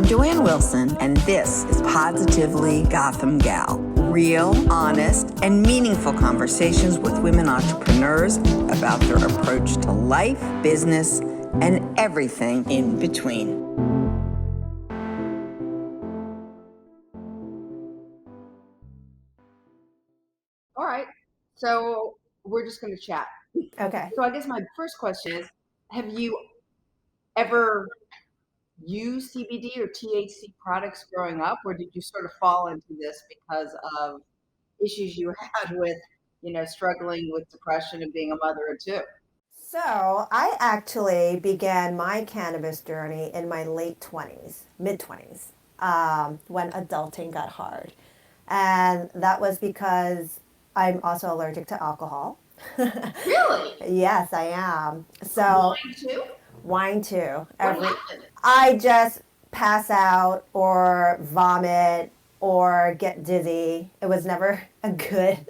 I'm Joanne Wilson, and this is Positively Gotham Gal. Real, honest, and meaningful conversations with women entrepreneurs about their approach to life, business, and everything in between. All right. So we're just going to chat. Okay. So I guess my first question is, have you ever used CBD or THC products growing up, or did you sort of fall into this because of issues you had with, struggling with depression and being a mother of two? So I actually began my cannabis journey in my late 20s, mid 20s, when adulting got hard. And that was because I'm also allergic to alcohol. Really? Yes, I am. So Wine too? wine too. What happened? I just pass out or vomit or get dizzy. It was never a good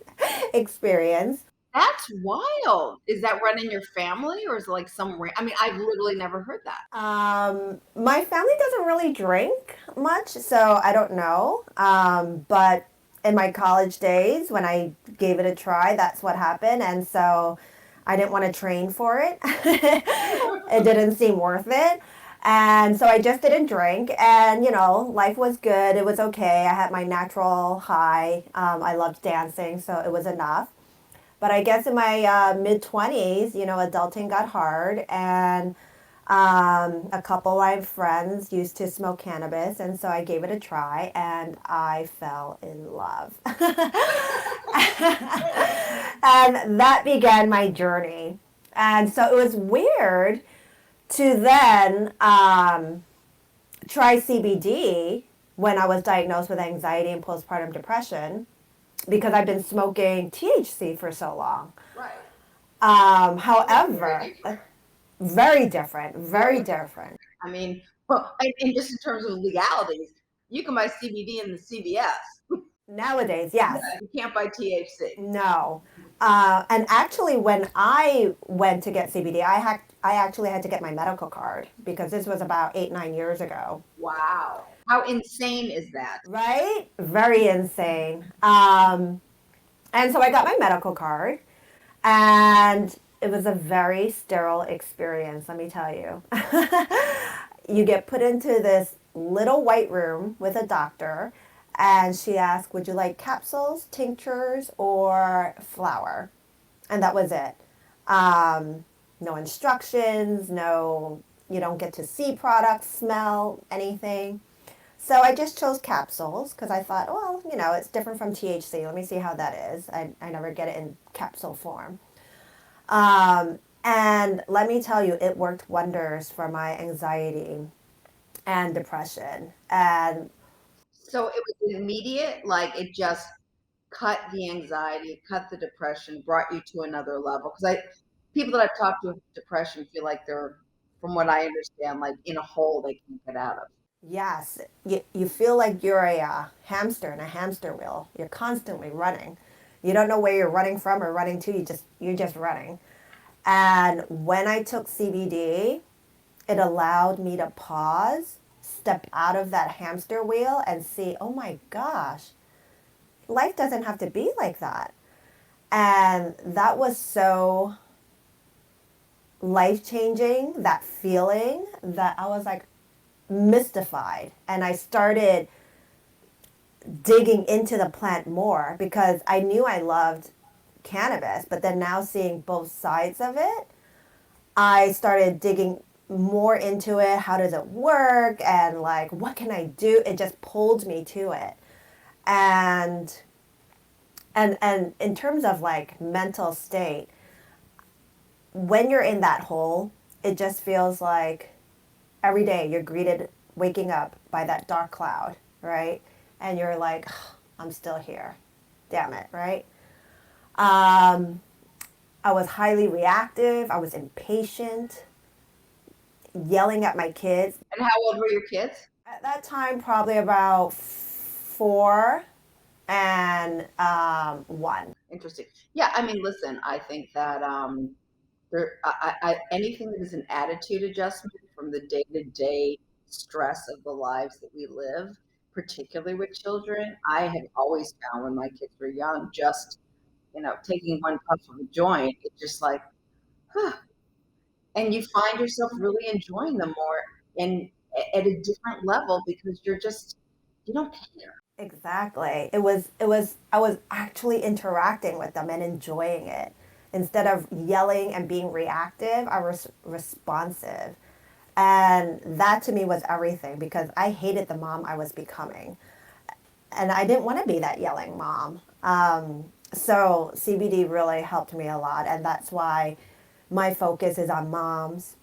experience. That's wild. Is that run in your family, or is it like I mean, I've literally never heard that. My family doesn't really drink much, so I don't know. But in my college days, when I gave it a try, that's what happened. And so I didn't want to train for it. It didn't seem worth it. And so I just didn't drink. And, life was good. It was okay. I had my natural high. I loved dancing, so it was enough. But I guess in my mid 20s, adulting got hard, and a couple of my friends used to smoke cannabis, and so I gave it a try, and I fell in love. And that began my journey. And so it was weird to then try CBD when I was diagnosed with anxiety and postpartum depression, because I've been smoking THC for so long. Right. However, very different, very different. I mean, well, and just in terms of legalities, you can buy CBD in the CVS. Nowadays, yes. You can't buy THC. No. And actually, when I went to get CBD, I actually had to get my medical card because this was about 8, 9 years ago. Wow. How insane is that? Right? Very insane. And so I got my medical card, and it was a very sterile experience, let me tell you. You get put into this little white room with a doctor, and she asked, would you like capsules, tinctures, or flower? And that was it. No instructions, you don't get to see products, smell anything. So I just chose capsules because I thought, well, it's different from THC. Let me see how that is. I never get it in capsule form. And let me tell you, it worked wonders for my anxiety and depression. And So it was immediate, like it just cut the anxiety, cut the depression, brought you to another level. Because people that I've talked to with depression feel like they're, from what I understand, like in a hole they can't get out of. yes, you feel like you're a hamster in a hamster wheel. You're constantly running. You don't know where you're running from or running to. You're just running. And when I took CBD, it allowed me to pause, step out of that hamster wheel, and see, oh my gosh, life doesn't have to be like that. And that was so life changing, that feeling, that I was like mystified. And I started digging into the plant more because I knew I loved cannabis, but then now seeing both sides of it, I started digging more into it. How does it work? And like, what can I do? It just pulled me to it. And in terms of like mental state, when you're in that hole, it just feels like every day you're greeted waking up by that dark cloud, right? And you're like, I'm still here. Damn it, right? I was highly reactive. I was impatient, yelling at my kids. And how old were your kids? At that time, probably about 4 and 1. Interesting. Yeah, I mean, listen, I think that anything that is an attitude adjustment from the day to day stress of the lives that we live, particularly with children. I have always found when my kids were young, just, taking one puff of a joint, it's just like, huh. And you find yourself really enjoying them more and at a different level because you don't care. Exactly. I was actually interacting with them and enjoying it. Instead of yelling and being reactive, I was responsive. And that to me was everything because I hated the mom I was becoming. And I didn't want to be that yelling mom. So CBD really helped me a lot. And that's why my focus is on moms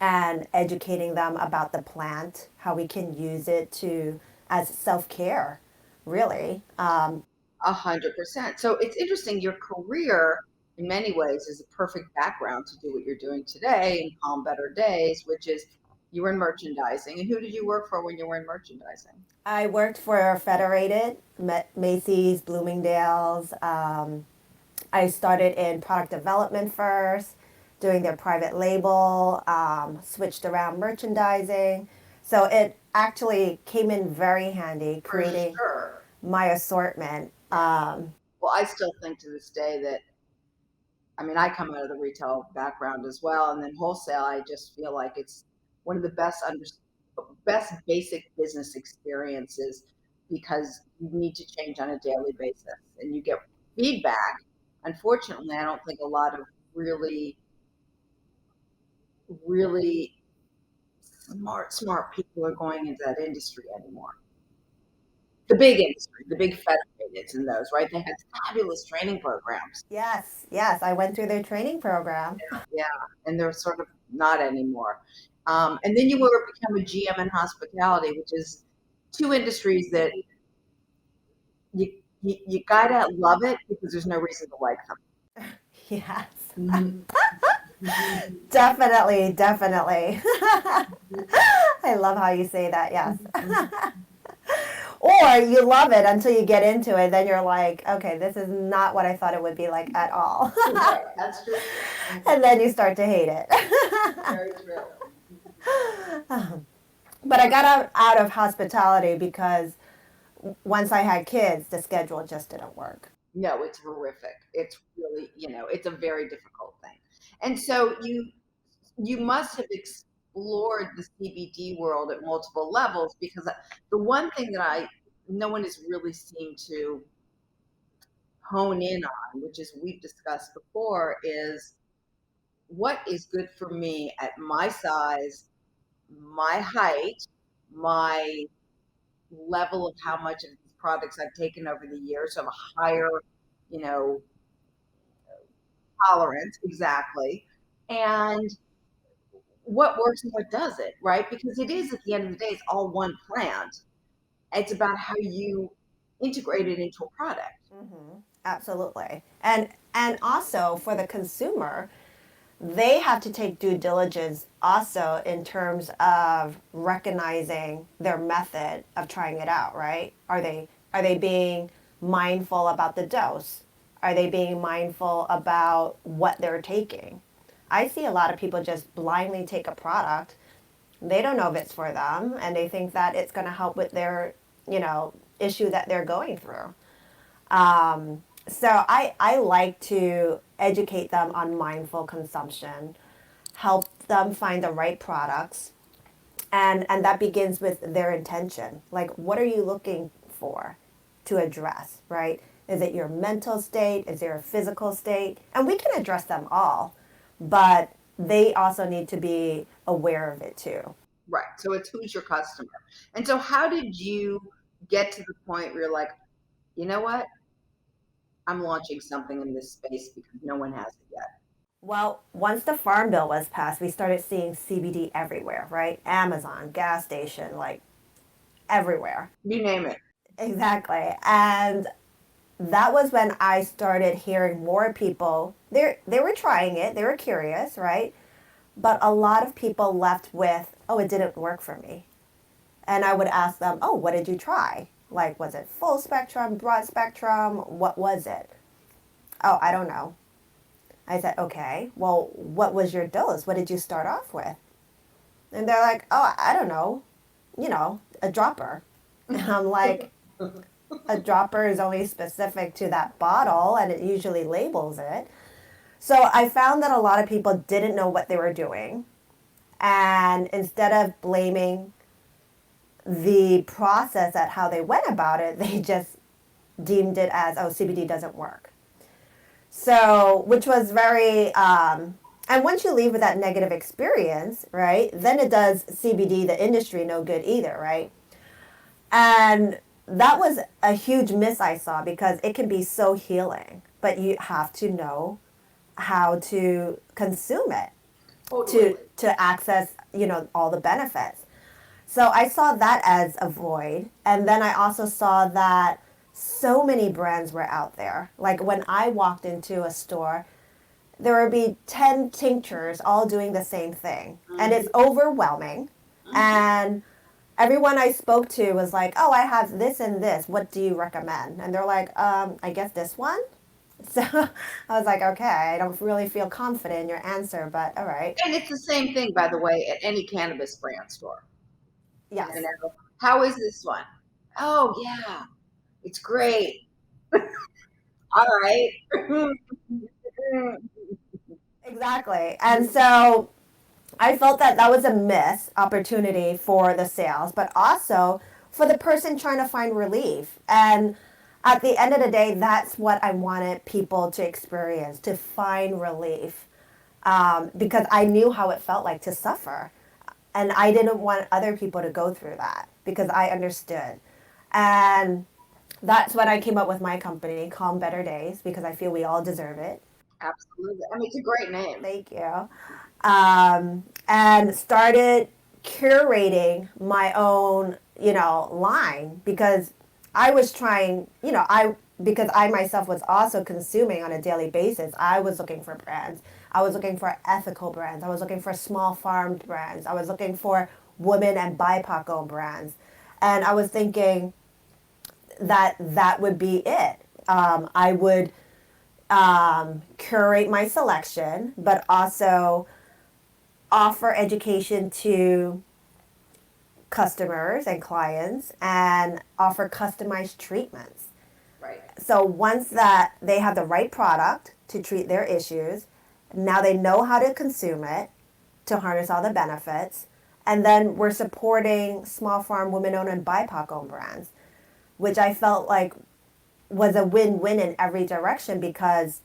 and educating them about the plant, how we can use it to as self care, really. 100%. So it's interesting. Your career, in many ways, is a perfect background to do what you're doing today in Calm Better Days, which is you were in merchandising. And who did you work for when you were in merchandising? I worked for Federated, Macy's, Bloomingdale's. I started in product development first, doing their private label, switched around merchandising. So it actually came in very handy For creating sure. my assortment. Well, I still think to this day that, I mean, I come out of the retail background as well, and then wholesale. I just feel like it's one of the best basic business experiences because you need to change on a daily basis, and you get feedback. Unfortunately, I don't think a lot of really, really smart people are going into that industry anymore. The big industry, the big federateds and those, right? They had fabulous training programs. Yes, yes, I went through their training program. Yeah, and they're sort of not anymore. And then you were become a GM in hospitality, which is two industries that you gotta love it because there's no reason to like Yes, them. definitely, definitely. I love how you say that, yes. Or you love it until you get into it, then you're like, okay, this is not what I thought it would be like at all. Right, that's true. And then you start to hate it. Very true. But I got out of hospitality because once I had kids, the schedule just didn't work. No, it's horrific. It's really, it's a very difficult thing. And so you must have explored the CBD world at multiple levels because the one thing that no one has really seemed to hone in on, which is we've discussed before, is what is good for me at my size, my height, my level of how much of these products I've taken over the years, so I have a higher, you know, tolerance, exactly. And what works and what doesn't, right? Because it is at the end of the day, it's all one plant. It's about how you integrate it into a product. Absolutely. And also for the consumer, they have to take due diligence also in terms of recognizing their method of trying it out, right? Are they being mindful about the dose? Are they being mindful about what they're taking? I see a lot of people just blindly take a product. They don't know if it's for them and they think that it's going to help with their, issue that they're going through. So I like to educate them on mindful consumption, help them find the right products, and that begins with their intention. Like, what are you looking for to address, right? Is it your mental state? Is there a physical state? And we can address them all, but they also need to be aware of it too. Right. So it's who's your customer. And so how did you get to the point where you're like, you know what? I'm launching something in this space because no one has it yet. Well, once the Farm Bill was passed, we started seeing CBD everywhere, right? Amazon, gas station, like everywhere. You name it. Exactly. And that was when I started hearing more people. They were trying it, they were curious, right? But a lot of people left with, oh, it didn't work for me. And I would ask them, oh, what did you try? Like, was it full spectrum, broad spectrum? What was it? Oh, I don't know. I said, okay, well, what was your dose? What did you start off with? And they're like, oh, I don't know. a dropper. And I'm like, a dropper is only specific to that bottle and it usually labels it. So I found that a lot of people didn't know what they were doing. And instead of blaming the process at how they went about it, they just deemed it as, oh, CBD doesn't work. So, which was very, and once you leave with that negative experience, right, then it does CBD, the industry, no good either, right? And that was a huge miss I saw because it can be so healing, but you have to know how to consume it Totally. to access, all the benefits. So I saw that as a void. And then I also saw that so many brands were out there. Like when I walked into a store, there would be 10 tinctures all doing the same thing. And it's overwhelming. And everyone I spoke to was like, oh, I have this and this. What do you recommend? And they're like, I guess this one. So I was like, okay, I don't really feel confident in your answer, but all right. And it's the same thing, by the way, at any cannabis brand store. Yes. You know, how is this one? Oh yeah, it's great. All right. Exactly. And so I felt that that was a missed opportunity for the sales, but also for the person trying to find relief. And at the end of the day, that's what I wanted people to experience, to find relief. Because I knew how it felt like to suffer. And I didn't want other people to go through that because I understood. And that's when I came up with my company, Calm Better Days, because I feel we all deserve it. Absolutely. I mean, it's a great name. Thank you. And started curating my own, line because I was trying, because I myself was also consuming on a daily basis. I was looking for brands. I was looking for ethical brands. I was looking for small farmed brands. I was looking for women and BIPOC owned brands. And I was thinking that that would be it. I would curate my selection, but also offer education to customers and clients and offer customized treatments. Right. So once that they have the right product to treat their issues, now they know how to consume it to harness all the benefits. And then we're supporting small farm, women-owned, and BIPOC-owned brands, which I felt like was a win-win in every direction because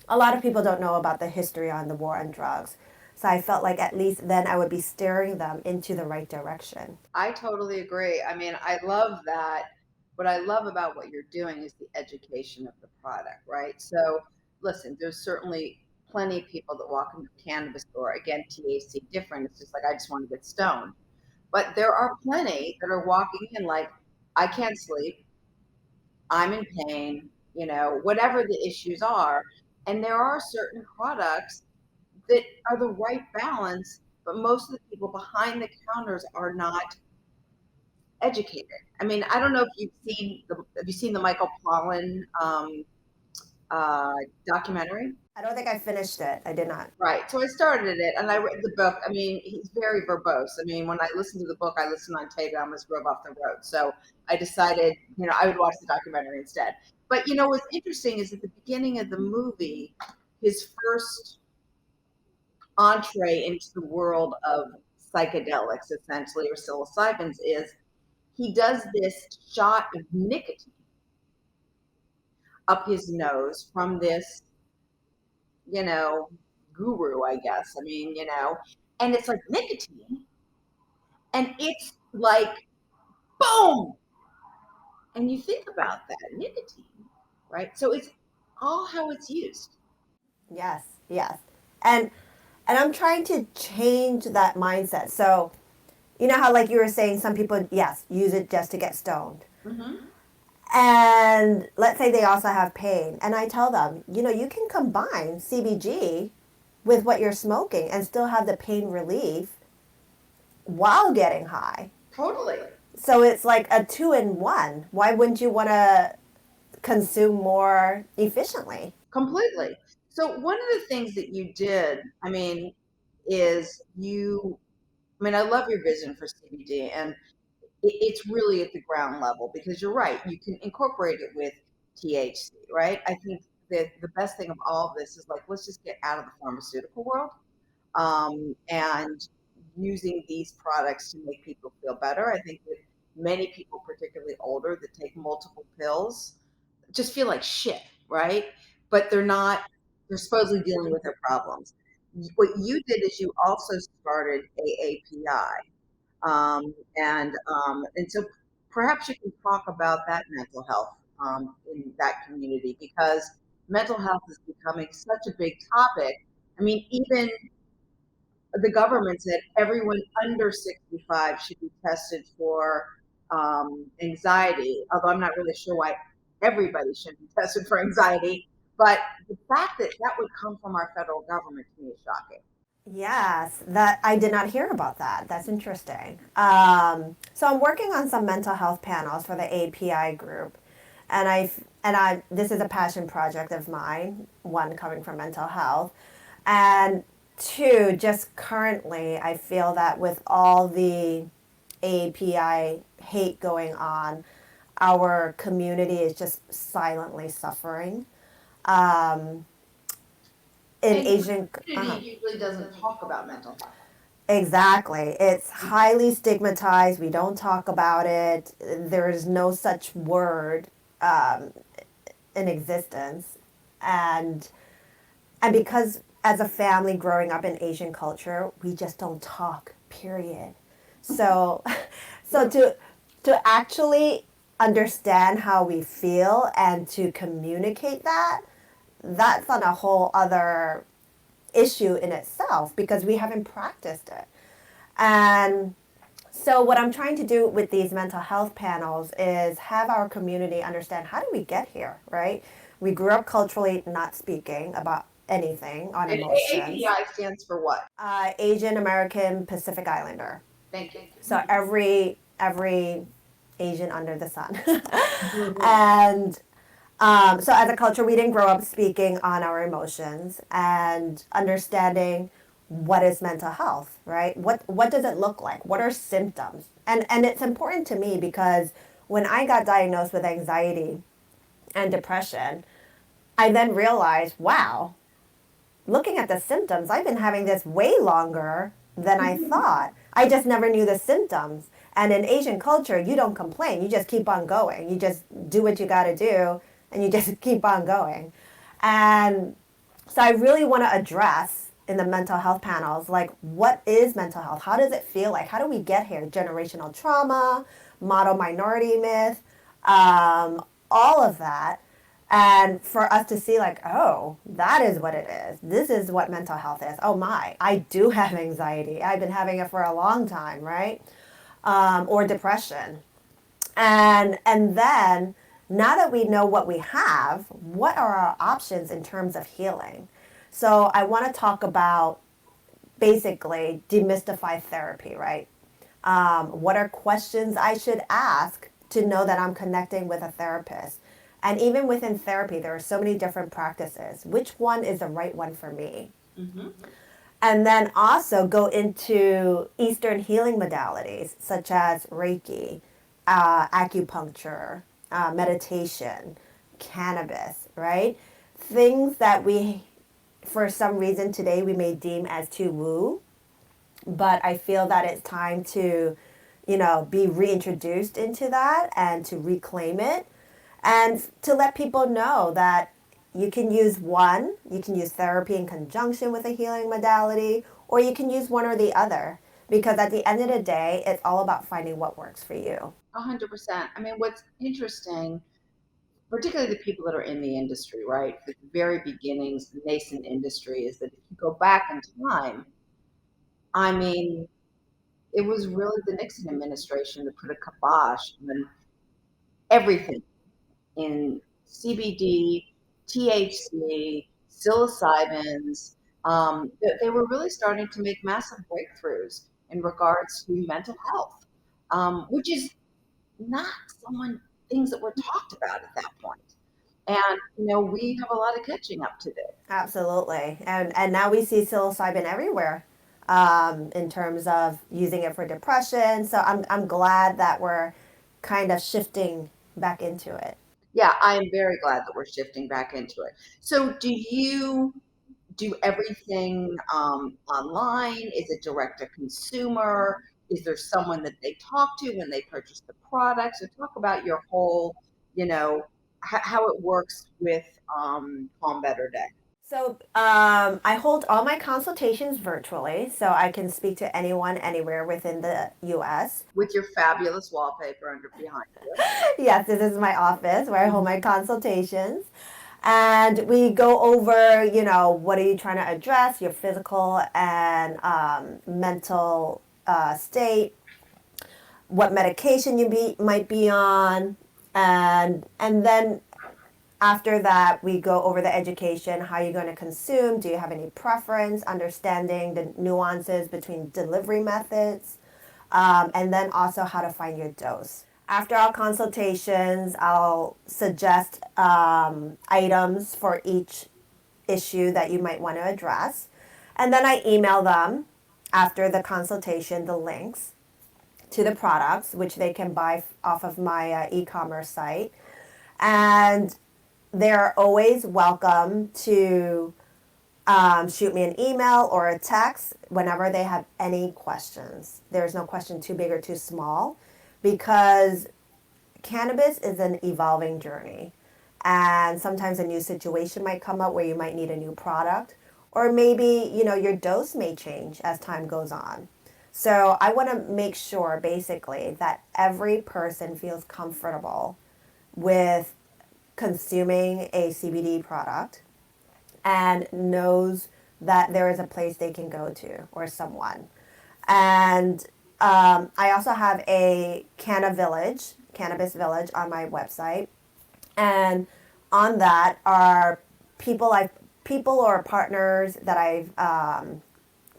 a lot of people don't know about the history on the war on drugs. So I felt like at least then I would be steering them into the right direction. I totally agree. I mean, I love that. What I love about what you're doing is the education of the product, right? So, listen, there's certainly plenty of people that walk into a cannabis store. Again, THC different. It's just like, I just want to get stoned. But there are plenty that are walking in like, I can't sleep. I'm in pain, whatever the issues are. And there are certain products that are the right balance, but most of the people behind the counters are not educated. I mean, I don't know if have you seen the Michael Pollan documentary? I don't think I finished it. I did not. Right. So I started it and I read the book. I mean, he's very verbose. I mean, when I listened to the book, I listened on tape. I almost drove off the road. So I decided, I would watch the documentary instead. But what's interesting is at the beginning of the movie, his first entree into the world of psychedelics, essentially, or psilocybins, is he does this shot of nicotine up his nose from this, guru, I guess. I mean, and it's like nicotine, and it's like boom. And you think about that nicotine, right? So it's all how it's used. Yes, yes. And I'm trying to change that mindset. So, you know how like you were saying some people yes, use it just to get stoned. Mm-hmm. And let's say they also have pain and I tell them, you can combine CBG with what you're smoking and still have the pain relief while getting high. Totally. So it's like a 2-in-1. Why wouldn't you want to consume more efficiently? Completely. So one of the things that you did, I mean, is I love your vision for CBD, and it's really at the ground level, because you're right, you can incorporate it with THC, right? I think that the best thing of all of this is like, let's just get out of the pharmaceutical world, and using these products to make people feel better. I think that many people, particularly older, that take multiple pills just feel like shit, right? But they're not, they're supposedly dealing with their problems. What you did is you also started AAPI. And so perhaps you can talk about that mental health in that community, because mental health is becoming such a big topic. I mean, even the government said everyone under 65 should be tested for anxiety, although I'm not really sure why everybody should be tested for anxiety. But the fact that that would come from our federal government to me is shocking. Yes, that I did not hear about that. That's interesting. So I'm working on some mental health panels for the API group, and I this is a passion project of mine. One, coming from mental health, and two, just currently I feel that with all the API hate going on, our community is just silently suffering. Um, in And Asian, community usually doesn't talk about mental health. exactly. It's highly stigmatized. We don't talk about it. There is no such word um, in existence. And because as a family growing up in Asian culture, we just don't talk, period. So so to actually understand how we feel and to communicate that, that's on a whole other issue in itself because we haven't practiced it. And so what I'm trying to do with these mental health panels is have our community understand how do we get here, right? We grew up culturally not speaking about anything on And emotions. API stands for what? Asian American Pacific Islander. Thank you. So every Asian under the sun. And so as a culture, we didn't grow up speaking on our emotions and understanding what is mental health, right? What does it look like? What are symptoms? And it's important to me because when I got diagnosed with anxiety and depression, I then realized, wow, looking at the symptoms, I've been having this way longer than I thought. I just never knew the symptoms. And in Asian culture, you don't complain. You just keep on going. You just do what you got to do and you just keep on going. And so I really want to address in the mental health panels, like what is mental health? How does it feel like? How do we get here? Generational trauma, model minority myth, all of that. And for us to see like, oh, that is what it is. This is what mental health is. Oh my, I do have anxiety. I've been having it for a long time, right? Or depression. And then now that we know what we have, what are our options in terms of healing? So I want to talk about basically demystify therapy, right? What are questions I should ask to know that I'm connecting with a therapist? And even within therapy, there are so many different practices. Which one is the right one for me? Mm-hmm. And then also go into Eastern healing modalities such as Reiki, acupuncture, meditation, cannabis, right? Things that we, for some reason today, we may deem as too woo, but I feel that it's time to, be reintroduced into that and to reclaim it and to let people know that you can use therapy in conjunction with a healing modality, or you can use one or the other. Because at the end of the day, it's all about finding what works for you. 100%. I mean, what's interesting, particularly the people that are in the industry, right? The very beginnings, the nascent industry, is that if you go back in time, I mean, it was really the Nixon administration that put a kibosh on everything in CBD, THC, psilocybins. They were really starting to make massive breakthroughs in regards to mental health, which is not someone things that were talked about at that point. And we have a lot of catching up to do. Absolutely. And now we see psilocybin everywhere. in terms of using it for depression. So I'm glad that we're kind of shifting back into it. Yeah, I am very glad that we're shifting back into it. So, do you do everything online? Is it direct to consumer? Is there someone that they talk to when they purchase the product? So, talk about your whole, you know, how it works with Calm Better Day. So I hold all my consultations virtually, so I can speak to anyone anywhere within the U.S. With your fabulous wallpaper under behind you. Yes, this is my office where I hold my consultations. And we go over, what are you trying to address, your physical and mental state, what medication might be on, and then after that, we go over the education, how you're going to consume, do you have any preference, understanding the nuances between delivery methods, and then also how to find your dose. After our consultations, I'll suggest items for each issue that you might want to address. And then I email them after the consultation the links to the products, which they can buy off of my e-commerce site. And they're always welcome to shoot me an email or a text whenever they have any questions. There's no question too big or too small because cannabis is an evolving journey. And sometimes a new situation might come up where you might need a new product. Or maybe, your dose may change as time goes on. So I want to make sure basically that every person feels comfortable with consuming a CBD product and knows that there is a place they can go to or someone. And I also have a cannabis village on my website. And on that are people or partners that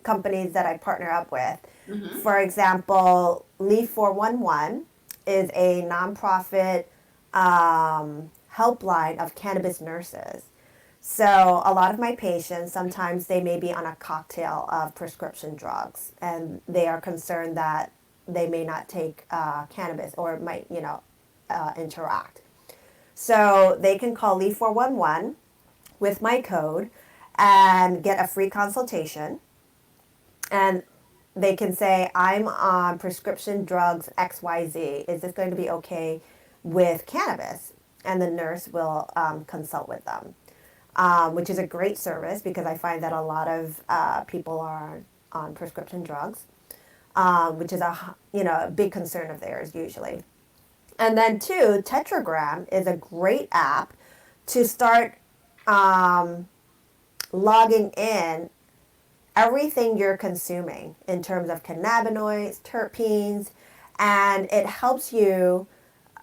companies that I partner up with. Mm-hmm. For example, Leaf 411 is a nonprofit helpline of cannabis nurses. So a lot of my patients, sometimes they may be on a cocktail of prescription drugs and they are concerned that they may not take cannabis or might, interact. So they can call Leaf 411 with my code and get a free consultation. And they can say, I'm on prescription drugs XYZ. Is this going to be okay with cannabis? And the nurse will consult with them, which is a great service because I find that a lot of people are on prescription drugs, which is a big concern of theirs usually. And then two, Tetragram is a great app to start logging in everything you're consuming in terms of cannabinoids, terpenes, and it helps you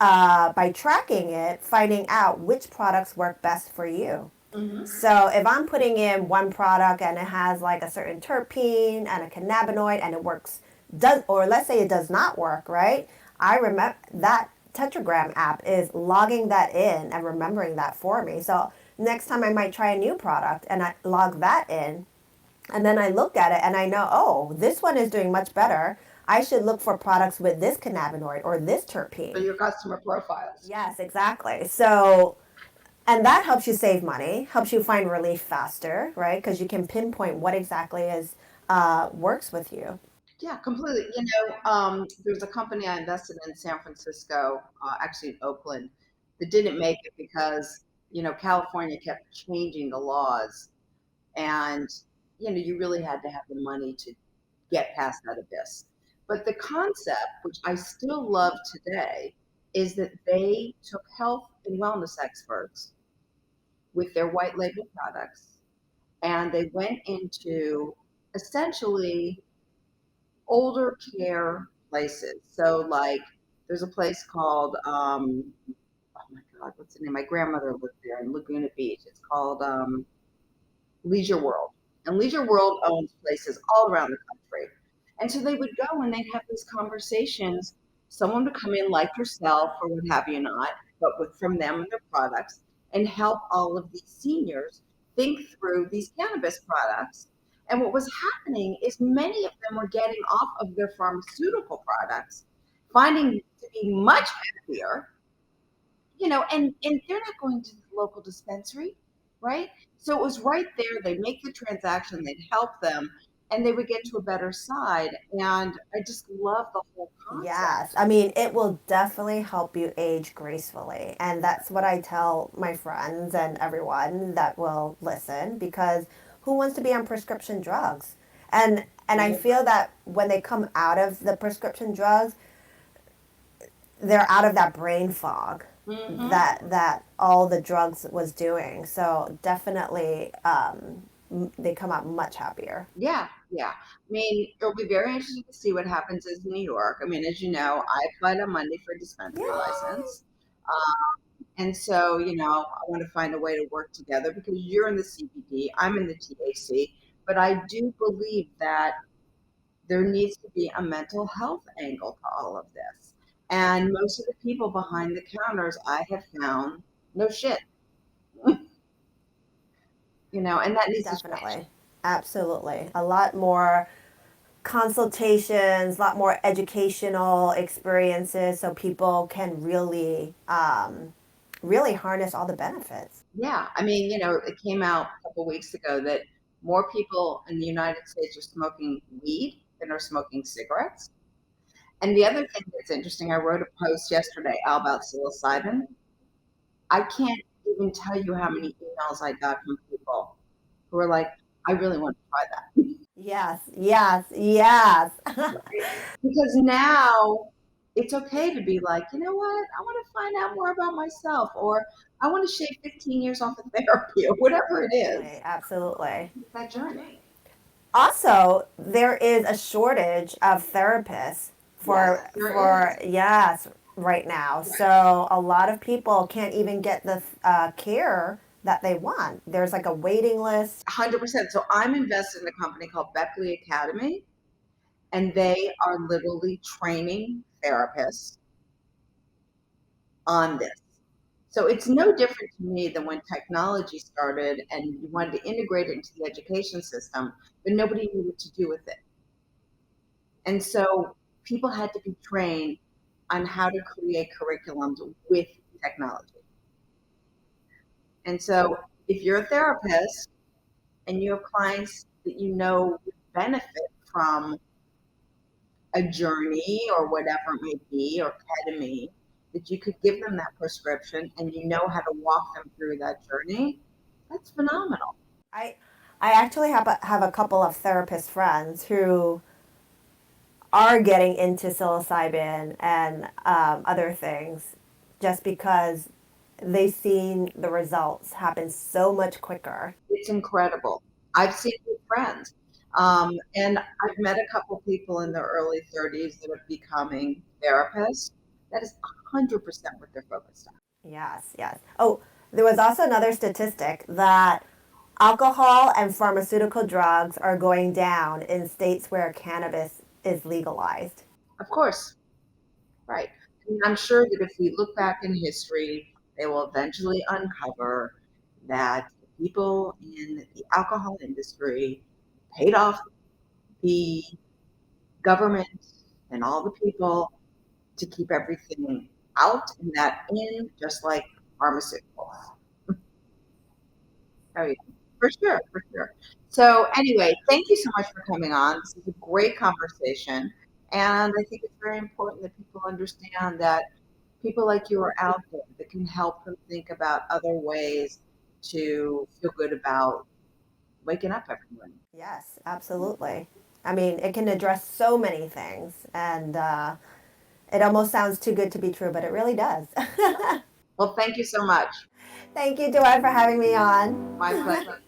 by tracking it, finding out which products work best for you. Mm-hmm. So if I'm putting in one product and it has like a certain terpene and a cannabinoid and it or let's say it does not work, right? I remember that Tetragram app is logging that in and remembering that for me. So next time I might try a new product and I log that in and then I look at it and I know, oh, this one is doing much better. I should look for products with this cannabinoid or this terpene. So your customer profiles. Yes, exactly. So, and that helps you save money, helps you find relief faster, right? Because you can pinpoint what exactly works with you. Yeah, completely. There's a company I invested in San Francisco, actually in Oakland, that didn't make it because, California kept changing the laws. And, you really had to have the money to get past that abyss. But the concept, which I still love today, is that they took health and wellness experts with their white label products and they went into essentially older care places. So, like, there's a place called, oh my God, what's the name? My grandmother lived there in Laguna Beach. It's called Leisure World. And Leisure World owns places all around the country. And so they would go and they'd have these conversations. Someone would come in like yourself or what have you not, but from them and their products and help all of these seniors think through these cannabis products. And what was happening is many of them were getting off of their pharmaceutical products, finding to be much happier, and they're not going to the local dispensary, right? So it was right there. They make the transaction, they'd help them, and they would get to a better side. And I just love the whole Yes, concept. I mean, it will definitely help you age gracefully. And that's what I tell my friends and everyone that will listen, because who wants to be on prescription drugs? And I feel that when they come out of the prescription drugs, they're out of that brain fog Mm-hmm. that all the drugs was doing. So definitely, they come out much happier. Yeah, yeah. I mean, it'll be very interesting to see what happens in New York. I mean, as you know, I applied on Monday for a dispensary Yay! license. And so, I want to find a way to work together because you're in the CBD, I'm in the TAC. But I do believe that there needs to be a mental health angle to all of this. And most of the people behind the counters I have found, no shit, and that needs to change. Definitely, absolutely. A lot more consultations, a lot more educational experiences, so people can really harness all the benefits. Yeah, I mean, it came out a couple weeks ago that more people in the United States are smoking weed than are smoking cigarettes. And the other thing that's interesting, I wrote a post yesterday about psilocybin. I can't even tell you how many emails I got from people who were like, I really want to try that. Yes, yes, yes. Because now it's okay to be like, you know what? I want to find out more about myself, or I want to shave 15 years off of therapy, or whatever it is. Absolutely. It's that journey. Also, there is a shortage of therapists Yes, there for is. yes right now. Right. So a lot of people can't even get the care that they want. There's like a waiting list. 100%. So I'm invested in a company called Beckley Academy, and they are literally training therapists on this. So it's no different to me than when technology started and you wanted to integrate it into the education system, but nobody knew what to do with it. And so people had to be trained on how to create curriculums with technology. And so if you're a therapist and you have clients that would benefit from a journey or whatever it may be, or ketamine, that you could give them that prescription and you know how to walk them through that journey, that's phenomenal. I I actually have a couple of therapist friends who are getting into psilocybin and other things just because they've seen the results happen so much quicker. It's incredible. I've seen it with friends. And I've met a couple people in their early 30s that are becoming therapists. That is 100% what they're focused on. Yes, yes. Oh, there was also another statistic that alcohol and pharmaceutical drugs are going down in states where cannabis is legalized. Of course, right. And I'm sure that if we look back in history, they will eventually uncover that the people in the alcohol industry paid off the government and all the people to keep everything out and that in, just like pharmaceuticals. Oh, yeah, for sure, for sure. So, anyway, thank you so much for coming on. This is a great conversation. And I think it's very important that people understand that people like you are out there that can help them think about other ways to feel good about waking up every morning. Yes, absolutely. I mean, it can address so many things, and it almost sounds too good to be true, but it really does. Well, thank you so much. Thank you, Joanne, for having me on. My pleasure.